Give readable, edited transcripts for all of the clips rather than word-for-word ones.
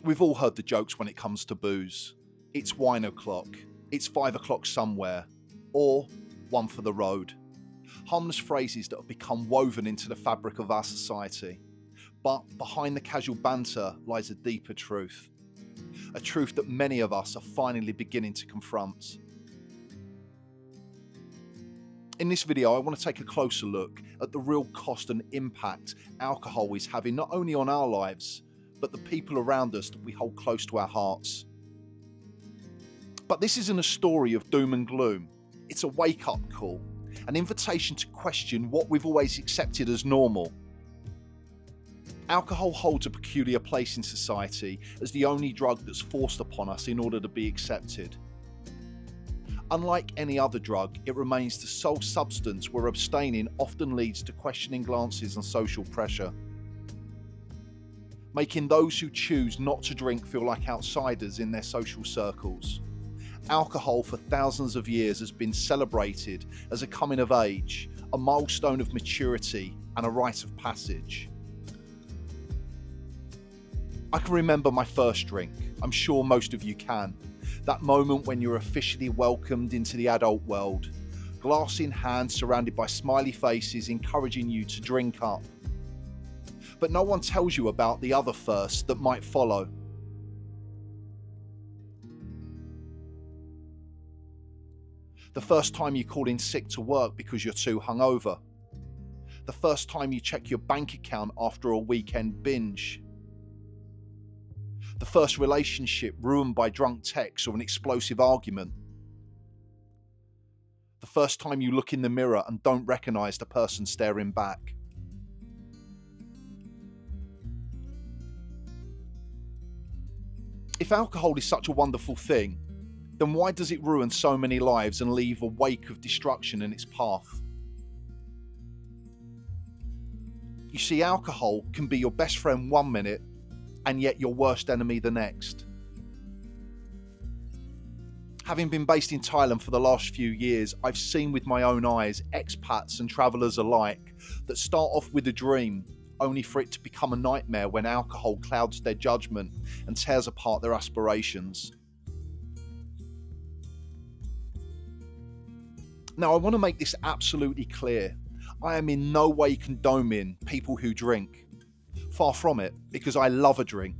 We've all heard the jokes when it comes to booze. It's wine o'clock, it's 5 o'clock somewhere, or one for the road. Harmless phrases that have become woven into the fabric of our society. But behind the casual banter lies a deeper truth. A truth that many of us are finally beginning to confront. In this video, I want to take a closer look at the real cost and impact alcohol is having not only on our lives, but the people around us that we hold close to our hearts. But this isn't a story of doom and gloom. It's a wake-up call, an invitation to question what we've always accepted as normal. Alcohol holds a peculiar place in society as the only drug that's forced upon us in order to be accepted. Unlike any other drug, it remains the sole substance where abstaining often leads to questioning glances and social pressure, making those who choose not to drink feel like outsiders in their social circles. Alcohol for thousands of years has been celebrated as a coming of age, a milestone of maturity and a rite of passage. I can remember my first drink. I'm sure most of you can. That moment when you're officially welcomed into the adult world, glass in hand, surrounded by smiley faces encouraging you to drink up. But no one tells you about the other firsts that might follow. The first time you call in sick to work because you're too hungover. The first time you check your bank account after a weekend binge. The first relationship ruined by drunk texts or an explosive argument. The first time you look in the mirror and don't recognize the person staring back. If alcohol is such a wonderful thing, then why does it ruin so many lives and leave a wake of destruction in its path? You see, alcohol can be your best friend one minute and yet your worst enemy the next. Having been based in Thailand for the last few years, I've seen with my own eyes expats and travellers alike that start off with a dream, only for it to become a nightmare when alcohol clouds their judgment and tears apart their aspirations. Now, I want to make this absolutely clear. I am in no way condoning people who drink. Far from it, because I love a drink.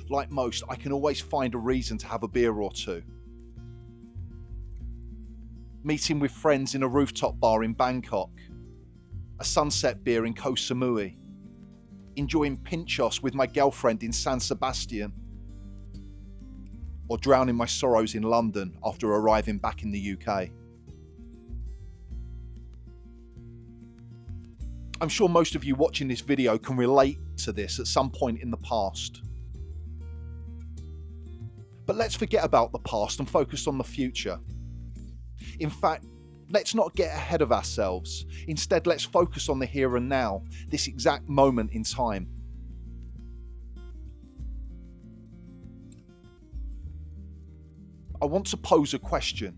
Like most, I can always find a reason to have a beer or two. Meeting with friends in a rooftop bar in Bangkok, a sunset beer in Koh Samui, enjoying pinchos with my girlfriend in San Sebastian, or drowning my sorrows in London after arriving back in the UK. I'm sure most of you watching this video can relate to this at some point in the past. But let's forget about the past and focus on the future. In fact, let's not get ahead of ourselves. Instead, let's focus on the here and now, this exact moment in time. I want to pose a question.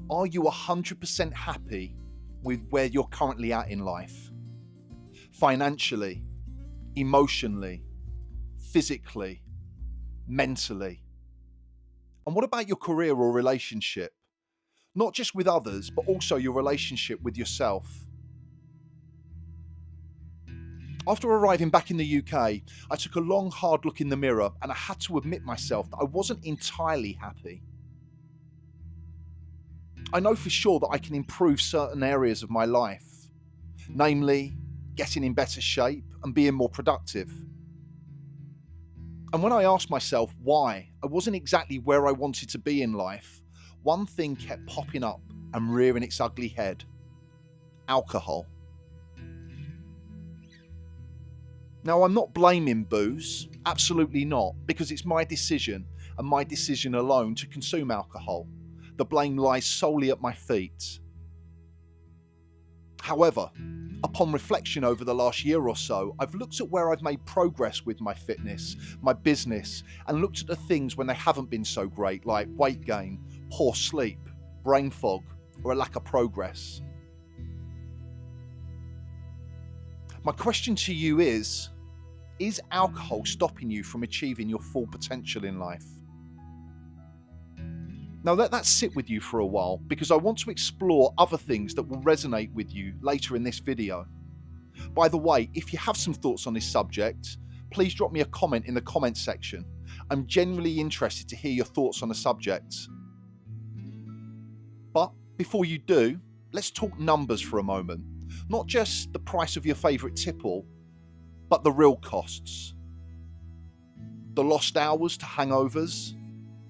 Are you 100% happy with where you're currently at in life? Financially, emotionally, physically, mentally. And what about your career or relationship? Not just with others, but also your relationship with yourself. After arriving back in the UK, I took a long, hard look in the mirror and I had to admit myself that I wasn't entirely happy. I know for sure that I can improve certain areas of my life, namely getting in better shape and being more productive. And when I asked myself why I wasn't exactly where I wanted to be in life, one thing kept popping up and rearing its ugly head: alcohol. Now, I'm not blaming booze, absolutely not, because it's my decision and my decision alone to consume alcohol. The blame lies solely at my feet. However, upon reflection over the last year or so, I've looked at where I've made progress with my fitness, my business, and looked at the things when they haven't been so great, like weight gain, poor sleep, brain fog, or a lack of progress. My question to you is Is alcohol stopping you from achieving your full potential in life? Now let that sit with you for a while, because I want to explore other things that will resonate with you later in this video. By the way, if you have some thoughts on this subject, please drop me a comment in the comment section. I'm genuinely interested to hear your thoughts on the subject. But before you do, let's talk numbers for a moment. Not just the price of your favourite tipple, but the real costs. The lost hours to hangovers,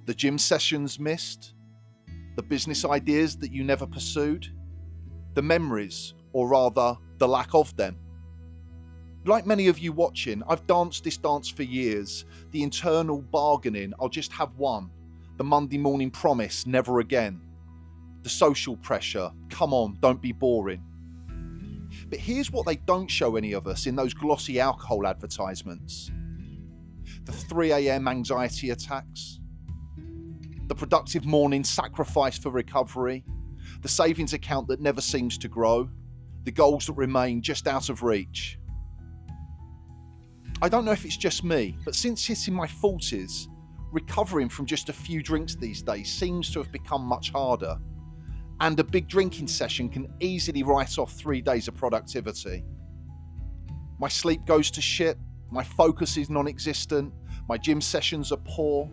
the gym sessions missed, the business ideas that you never pursued, the memories, or rather, the lack of them. Like many of you watching, I've danced this dance for years. The internal bargaining, I'll just have one. The Monday morning promise, never again. The social pressure, come on, don't be boring. But here's what they don't show any of us in those glossy alcohol advertisements. The 3 a.m. anxiety attacks, the productive morning sacrifice for recovery, the savings account that never seems to grow, the goals that remain just out of reach. I don't know if it's just me, but since hitting my 40s, recovering from just a few drinks these days seems to have become much harder. And a big drinking session can easily write off 3 days of productivity. My sleep goes to shit, my focus is non-existent, my gym sessions are poor,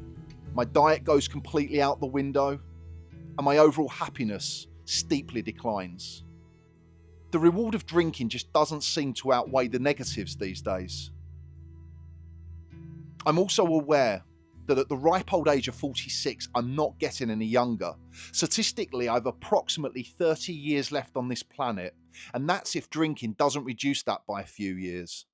my diet goes completely out the window, and my overall happiness steeply declines. The reward of drinking just doesn't seem to outweigh the negatives these days. I'm also aware that at the ripe old age of 46, I'm not getting any younger. Statistically, I have approximately 30 years left on this planet, and that's if drinking doesn't reduce that by a few years.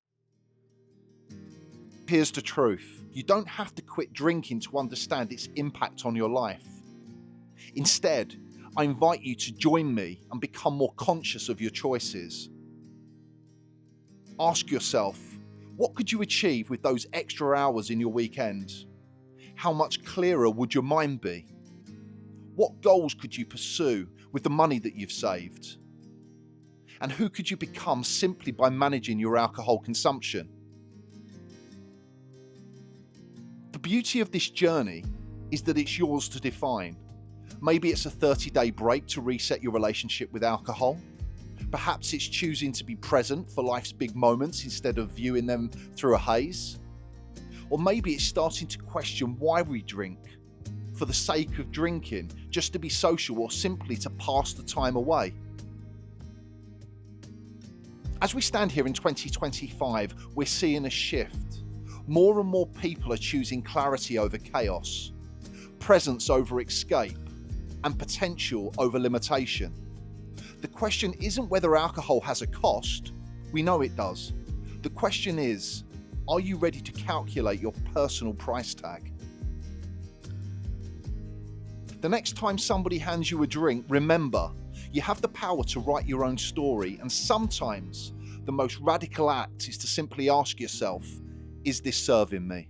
Here's the truth. You don't have to quit drinking to understand its impact on your life. Instead, I invite you to join me and become more conscious of your choices. Ask yourself, what could you achieve with those extra hours in your weekend? How much clearer would your mind be? What goals could you pursue with the money that you've saved? And who could you become simply by managing your alcohol consumption? The beauty of this journey is that it's yours to define. Maybe it's a 30-day break to reset your relationship with alcohol. Perhaps it's choosing to be present for life's big moments instead of viewing them through a haze. Or maybe it's starting to question why we drink, for the sake of drinking, just to be social or simply to pass the time away. As we stand here in 2025, we're seeing a shift. More and more people are choosing clarity over chaos, presence over escape, and potential over limitation. The question isn't whether alcohol has a cost. We know it does. The question is, are you ready to calculate your personal price tag? The next time somebody hands you a drink, remember, you have the power to write your own story, and sometimes the most radical act is to simply ask yourself, is this serving me?